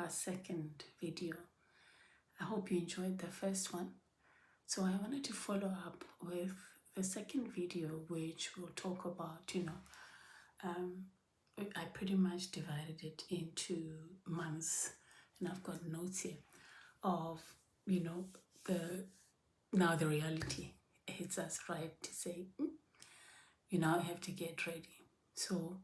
our second video. I hope you enjoyed the first one. So I wanted to follow up with the second video, which will talk about, I pretty much divided it into months, and I've got notes here of, the reality hits us right to say, you now have to get ready. So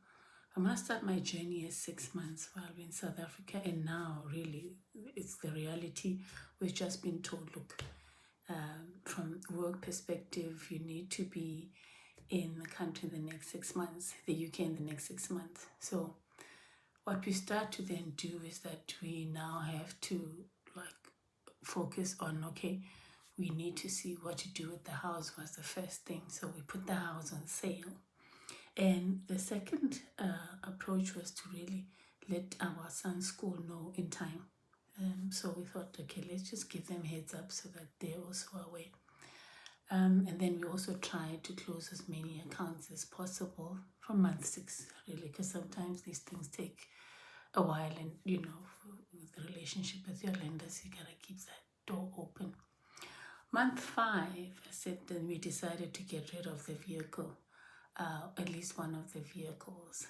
I'm going to start my journey as 6 months while we're in South Africa, and now really it's the reality. We've just been told, look, from work perspective, you need to be in the country in the next 6 months, the UK in the next 6 months. So what we start to then do is that we now have to focus on, okay, we need to see what to do with the house was the first thing. So we put the house on sale. And the second approach was to really let our son's school know in time. So we thought, okay, let's just give them heads up so that they're also aware. And then we also tried to close as many accounts as possible from month 6, really, because sometimes these things take a while, and with the relationship with your lenders, you gotta keep that door open. Month 5, I said, then we decided to get rid of the vehicle, at least one of the vehicles.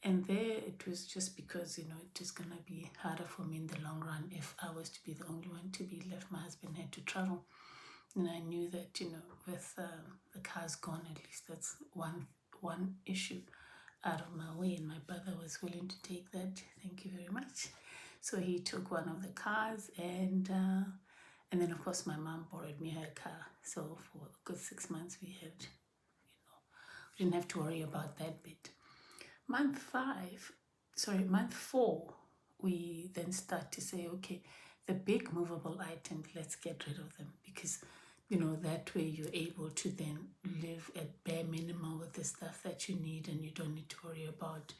And there it was just because, it was gonna be harder for me in the long run if I was to be the only one to be left. My husband had to travel. And I knew that, with the cars gone, at least that's one issue out of my way, and my brother was willing to take that. Thank you very much. So he took one of the cars, and then of course my mom borrowed me her car. So for a good 6 months we had, we didn't have to worry about that bit. Month 4, we then start to say, okay, the big movable items, let's get rid of them, because that way you're able to then live at bare minimum with the stuff that you need, and you don't need to worry about,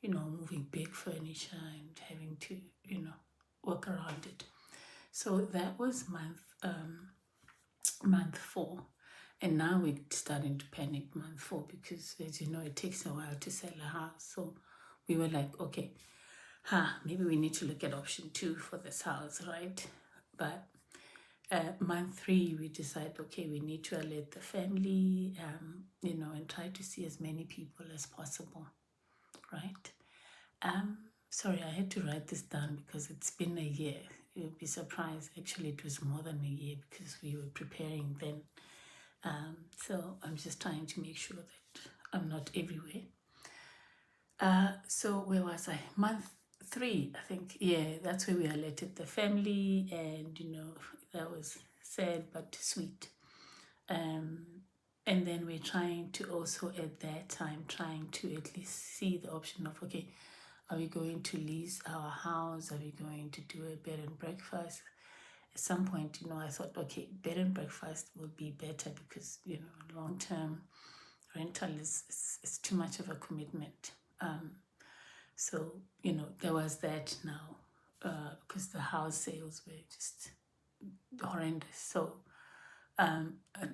moving big furniture and having to, work around it. So that was month 4. And now we're starting to panic month 4, because as you know, it takes a while to sell a house. So we were like, okay, maybe we need to look at option 2 for this house, right? But month 3, we decide, okay, we need to alert the family, and try to see as many people as possible, right? Sorry, I had to write this down because it's been a year. You'll be surprised. Actually, it was more than a year because we were preparing then. So I'm just trying to make sure that I'm not everywhere. So where was I? Month 3, I think. Yeah, that's where we alerted the family, and that was sad but sweet. And then we're trying to also at that time trying to at least see the option of, okay, are we going to lease our house? Are we going to do a bed and breakfast? At some point, I thought, okay, bed and breakfast would be better because, long-term rental is too much of a commitment. So, there was that now, because the house sales were just horrendous. So,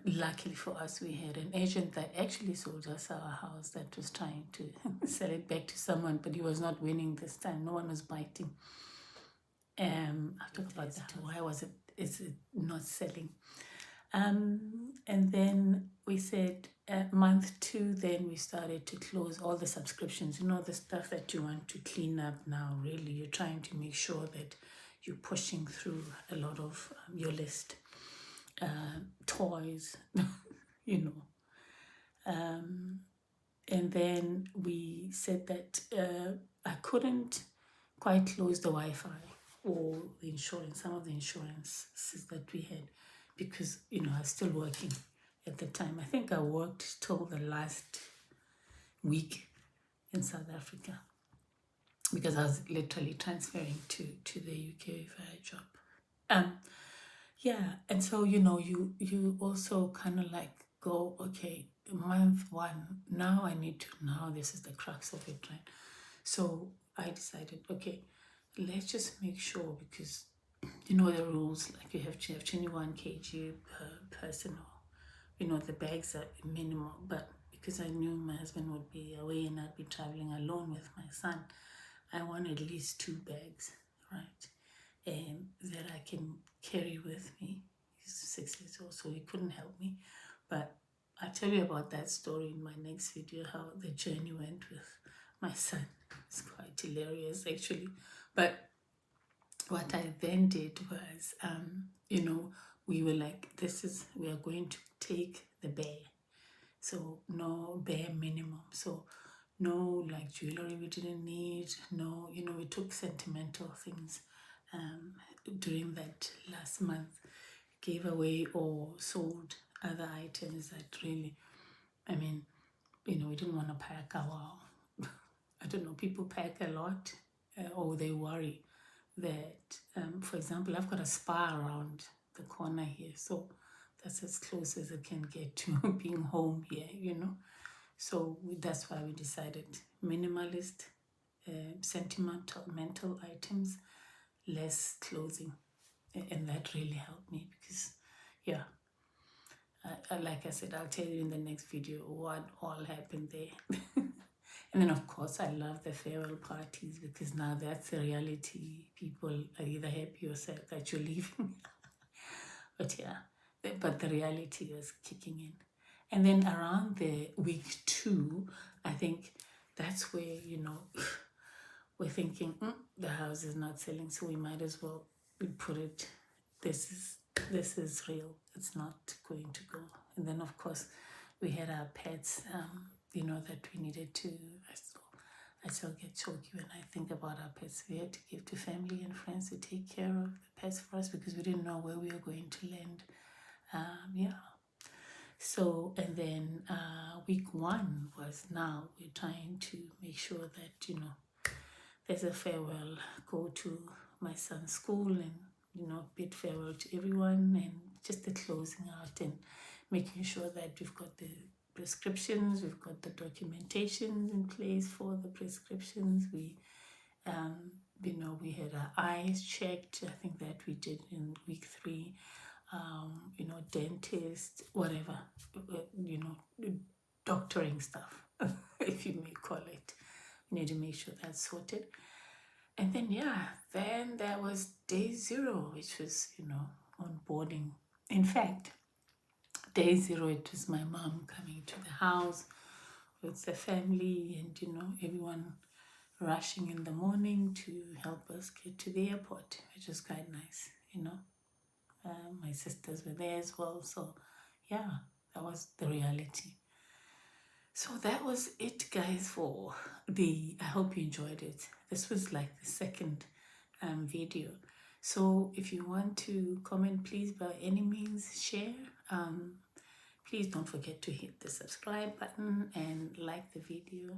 luckily for us, we had an agent that actually sold us our house that was trying to sell it back to someone, but he was not winning this time. No one was biting. I'll talk about that. Why is it not selling? And then we said month 2, then we started to close all the subscriptions, the stuff that you want to clean up now. Really, you're trying to make sure that you're pushing through a lot of your list. Toys, and then we said that I couldn't quite close the Wi-Fi or the insurance, some of the insurances that we had, because I was still working at the time. I think I worked till the last week in South Africa because I was literally transferring to the UK for a job. Yeah, and so you also kind of go, okay, month 1, now this is the crux of it, right? So I decided, okay, let's just make sure, because the rules, like you have to have 21 kg per person, or the bags are minimal. But because I knew my husband would be away and I'd be traveling alone with my son, I wanted at least 2 bags. right? That I can carry with me. He's 6 years old, so he couldn't help me. But I'll tell you about that story in my next video, how the journey went with my son. It's quite hilarious, actually. But what I then did was, we were like, we are going to take the bare. So no bare minimum. So no like jewelry we didn't need. No, we took sentimental things during that last month, gave away or sold other items that really, I mean, we didn't want to pack our, I don't know, people pack a lot or they worry that, for example, I've got a spa around the corner here. So that's as close as I can get to being home here. So that's why we decided minimalist, sentimental, mental items, less clothing. And that really helped me because, yeah, like I said, I'll tell you in the next video what all happened there. And then, of course, I love the farewell parties because now that's the reality. People are either happy or sad that you're leaving. But yeah, but the reality was kicking in. And then around the week 2, I think that's where, we're thinking, the house is not selling, so we might as well put it, this is real. It's not going to go. And then, of course, we had our pets, that we needed to, I still get choky when I think about our pets. We had to give to family and friends to take care of the pets for us because we didn't know where we were going to land. So, and then week 1 was now we're trying to make sure that, there's a farewell, go to my son's school and, bid farewell to everyone and just the closing out and making sure that we've got the prescriptions, we've got the documentation in place for the prescriptions. We had our eyes checked. I think that we did in week 3. Dentist, whatever, doctoring stuff, if you may call it. We need to make sure that's sorted. And then, then there was day 0, which was, onboarding. In fact, day 0, it was my mom coming to the house with the family and, everyone rushing in the morning to help us get to the airport, which was quite nice, my sisters were there as well. So, yeah, that was the reality. So that was it, guys, for I hope you enjoyed it. This was like the second video. So if you want to comment, please, by any means, share. Please don't forget to hit the subscribe button and like the video.